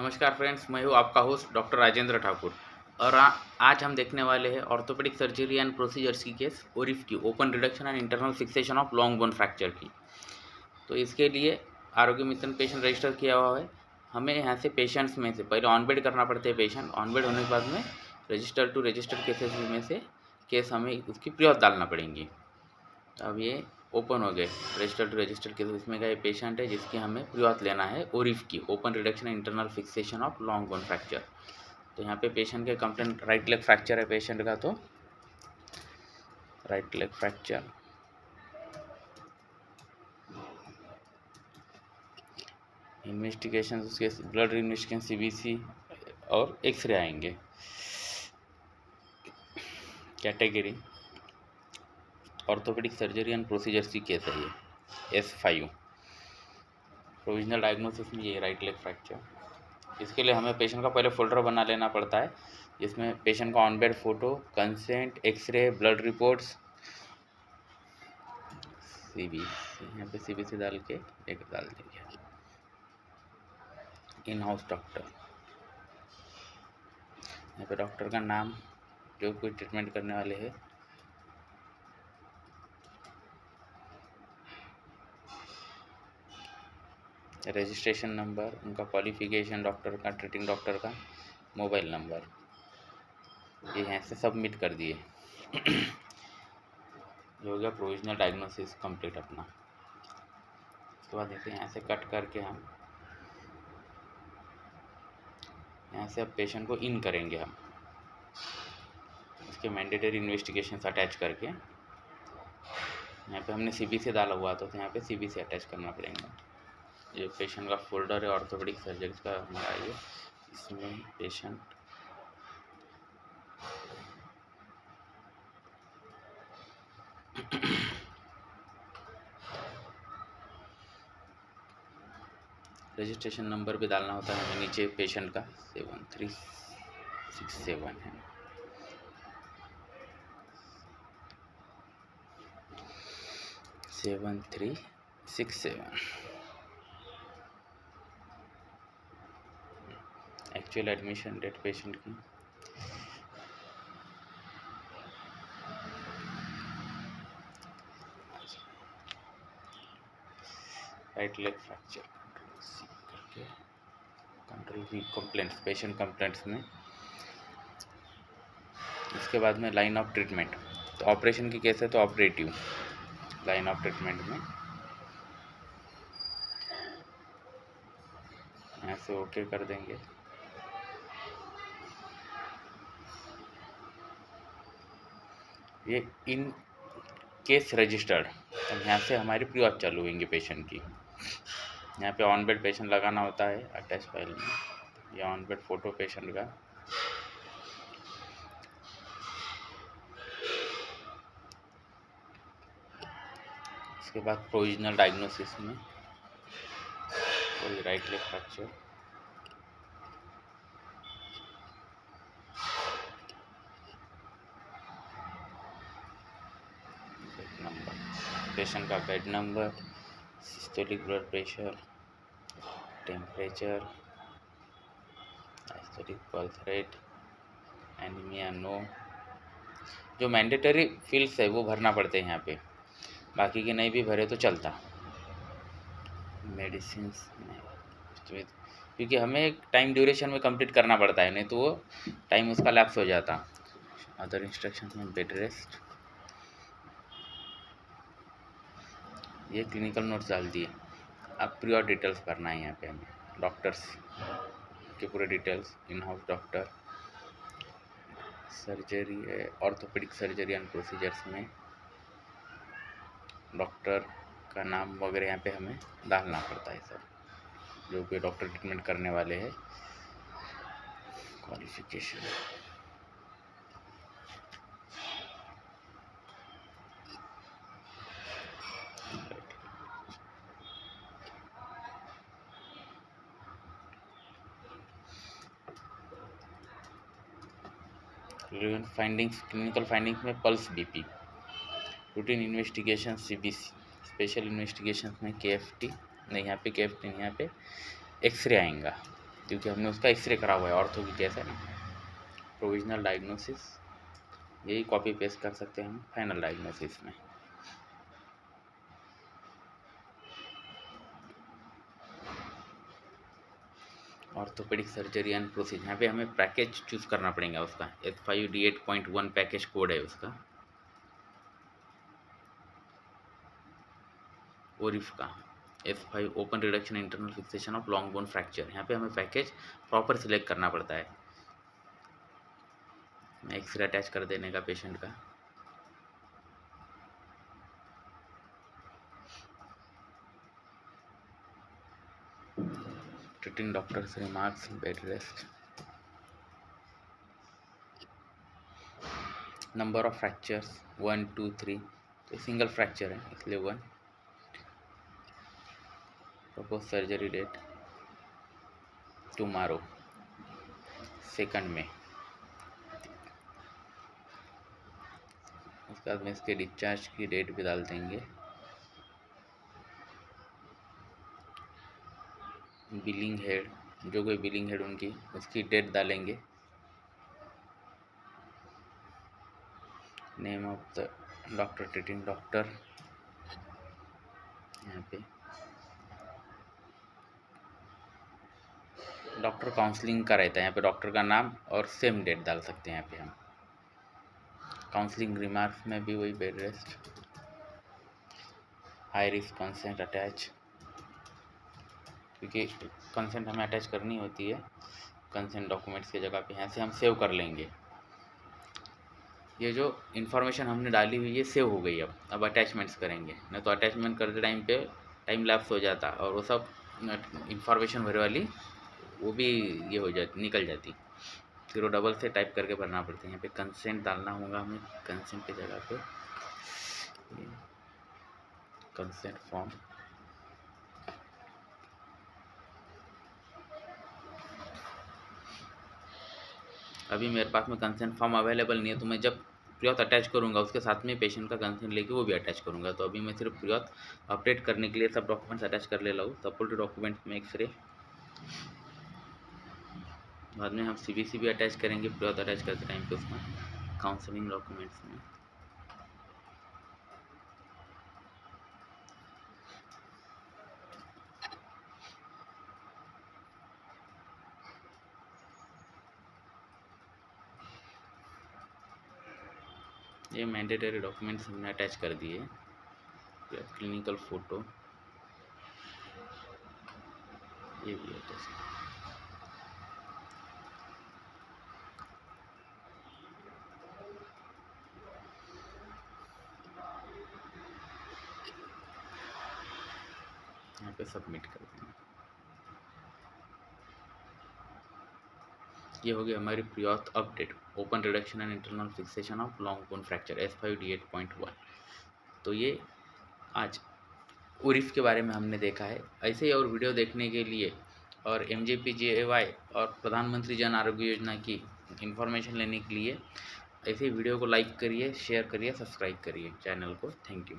नमस्कार फ्रेंड्स, मैं हूँ आपका होस्ट डॉक्टर राजेंद्र ठाकुर और आज हम देखने वाले हैं ऑर्थोपेडिक सर्जरी एंड प्रोसीजर्स की केस ओरिफ की open reduction and internal fixation of long bone fracture की। तो इसके लिए आरोग्य मित्र पेशेंट रजिस्टर किया हुआ है। हमें यहाँ से पेशेंट्स में से पहले ऑन बेड करना पड़ता है। पेशेंट ऑन बेड होने के बाद में रजिस्टर टू रजिस्टर केसेस में से केस हमें उसकी प्री ऑथ डालना पड़ेंगी। अब ये ओपन हो गए रजिस्टर टू रजिस्टर के। इसमें का ये पेशेंट है जिसकी हमें प्री ऑथ लेना है ओरिफ की open reduction internal fixation of long bone fracture. तो यहाँ पे पेशेंट के कंप्लेंट राइट लेग फ्रैक्चर है पेशेंट का। तो राइट लेग फ्रैक्चर, इन्वेस्टिगेशन उसके ब्लड इन्वेस्टिगेशन सीबीसी और एक्सरे आएंगे। Category orthopaedic surgery and procedures की केस है ये S5। प्रोविजनल डायग्नोसिस में ये राइट लेग फ्रैक्चर। इसके लिए हमें पेशेंट का पहले फोल्डर बना लेना पड़ता है जिसमें पेशेंट का on bed photo, consent, x-ray, blood reports, CBC, यहाँ पे सीबीसी डाल के एक डाल देंगे। इन हाउस डॉक्टर, यहाँ पे डॉक्टर का नाम जो कोई ट्रीटमेंट करने वाले हैं, रजिस्ट्रेशन नंबर, उनका क्वालिफिकेशन, डॉक्टर का, ट्रीटिंग डॉक्टर का मोबाइल नंबर, ये यहाँ से सबमिट कर दिए। जो हो गया प्रोविजनल डायग्नोसिस कंप्लीट अपना। उसके बाद देखते हैं यहाँ से कट करके हम यहाँ से अब पेशेंट को इन करेंगे हम उसके मैंडेटरी इन्वेस्टिगेशंस अटैच करके। यहाँ पे हमने सीबीसी डाला हुआ तो यहाँ पे सीबीसी अटैच करना पड़ेगा। ये पेशेंट का फोल्डर है ऑर्थोपेडिक सर्जरी का हमारा। ये इसमें पेशेंट रजिस्ट्रेशन नंबर भी डालना होता है हमें नीचे पेशेंट का 7367 है। Seven 367 actual admission date patient की, राइट लेग फ्रैक्चर करके कंट्रोल भी कंप्लेंट्स, पेशेंट कंप्लेंट्स में। इसके बाद में लाइन ऑफ ट्रीटमेंट, तो ऑपरेशन की केस है तो ऑपरेटिव लाइन ऑफ ट्रीटमेंट में यहाँ से ओके कर देंगे। ये इन केस रजिस्टर्ड, तो यहाँ से हमारी प्री ऑथ चालू होंगी पेशेंट की। यहाँ पे ऑन बेड पेशेंट लगाना होता है अटैच फाइल में, या ऑन बेड फोटो पेशेंट का। इसके बाद प्रोविजनल डायग्नोसिस में वही right leg fracture, number, patient का bed number, systolic blood pressure, temperature, diastolic pulse rate, anaemia no. जो मैंडेटरी फील्ड्स है वो भरना पड़ते हैं यहाँ पे, बाकी के नहीं भी भरे तो चलता। मेडिसिन क्योंकि हमें एक टाइम ड्यूरेशन में कंप्लीट करना पड़ता है, नहीं तो वो टाइम उसका लैप्स हो जाता। अदर इंस्ट्रक्शंस में बेड रेस्ट, ये क्लिनिकल नोट्स डाल दिए। अब प्री डिटेल्स भरना है यहाँ पे हमें, डॉक्टर्स के पूरे details, in house doctor, surgery है ऑर्थोपेडिक सर्जरी एंड प्रोसीजर्स में डॉक्टर का नाम वगैरह यहाँ पे हमें डालना पड़ता है सब, जो कोई डॉक्टर ट्रीटमेंट करने वाले हैं, क्वालिफिकेशन। फाइंडिंग्स, क्लिनिकल फाइंडिंग्स में pulse BP, routine investigation CBC, special investigation में केएफटी नहीं, यहाँ पे केएफटी नहीं, यहाँ पे एक्सरे आएगा। क्योंकि हमने उसका एक्सरे करा हुआ है, ऑर्थो की केस है ना। प्रोविजनल डायग्नोसिस यही कॉपी पेस्ट कर सकते हैं हम फाइनल डायग्नोसिस में। ऑर्थोपेडिक सर्जरी एंड प्रोसीजर, यहाँ पे हमें पैकेज चूज करना पड़ेगा उसका। H5D8.1 पैकेज कोड है उसका, ओरिफ का F5 open reduction internal fixation of long bone fracture. यहाँ पे हमें पैकेज प्रॉपर सिलेक्ट करना पड़ता है। एक्सरे अटैच कर देने का पेशेंट का। Treating doctors remarks, bed rest, number of fractures 1 2 3, तो सिंगल फ्रैक्चर है इसलिए 1। प्रपोज सर्जरी डेट टुमारो 2 में। उसके बाद में इसके डिस्चार्ज की डेट भी डाल देंगे। बिलिंग हेड, जो कोई बिलिंग हेड उनकी उसकी डेट डालेंगे। Name of the doctor, treating doctor, यहाँ पे डॉक्टर काउंसलिंग का रहता है, यहाँ पे डॉक्टर का नाम और सेम डेट डाल सकते हैं। यहाँ पे हम काउंसलिंग रिमार्क्स में भी वही bed rest, high risk consent attach, क्योंकि कंसेंट हमें अटैच करनी होती है कंसेंट डॉक्यूमेंट्स की जगह पे। यहाँ से हम सेव कर लेंगे। ये जो इन्फॉर्मेशन हमने डाली हुई है सेव हो गई। अब अटैचमेंट्स करेंगे, नहीं तो अटैचमेंट करते टाइम पे टाइम लैप्स हो जाता और वो सब इन्फॉर्मेशन भरे वाली वो भी ये हो जाती, निकल जाती। फिर वो डबल से टाइप करके भरना पड़ता है। यहाँ पे कंसेंट डालना होगा हमें, कंसेंट की जगह पे कंसेंट फॉर्म, अभी मेरे पास में कंसेंट फॉर्म अवेलेबल नहीं है, तो मैं जब प्रियॉथ अटैच करूंगा उसके साथ में पेशेंट का कंसेंट लेके वो भी अटैच करूंगा। तो अभी मैं सिर्फ प्रियॉथ अपडेट करने के लिए सब डॉक्यूमेंट्स अटैच कर ले रहा हूँ। सपोर्टिव डॉक्यूमेंट्स में एक्सरे, बाद में हम CBC भी अटैच करेंगे प्रियॉथ अटैच करते टाइम पे उसमें। काउंसलिंग डॉक्यूमेंट्स में ये मैंडेटरी डॉक्यूमेंट्स हमने अटैच कर दिए। क्लिनिकल फोटो ये भी अटैच, यहाँ पे सबमिट कर देंगे। ये हो गया हमारी preauth update, open reduction and internal fixation of long bone fracture H5D8.1। तो ये आज ओरिफ के बारे में हमने देखा है। ऐसे ही और वीडियो देखने के लिए और MJPJY और प्रधानमंत्री जन आरोग्य योजना की इन्फॉर्मेशन लेने के लिए ऐसे वीडियो को लाइक करिए, शेयर करिए, सब्सक्राइब करिए चैनल को। Thank you.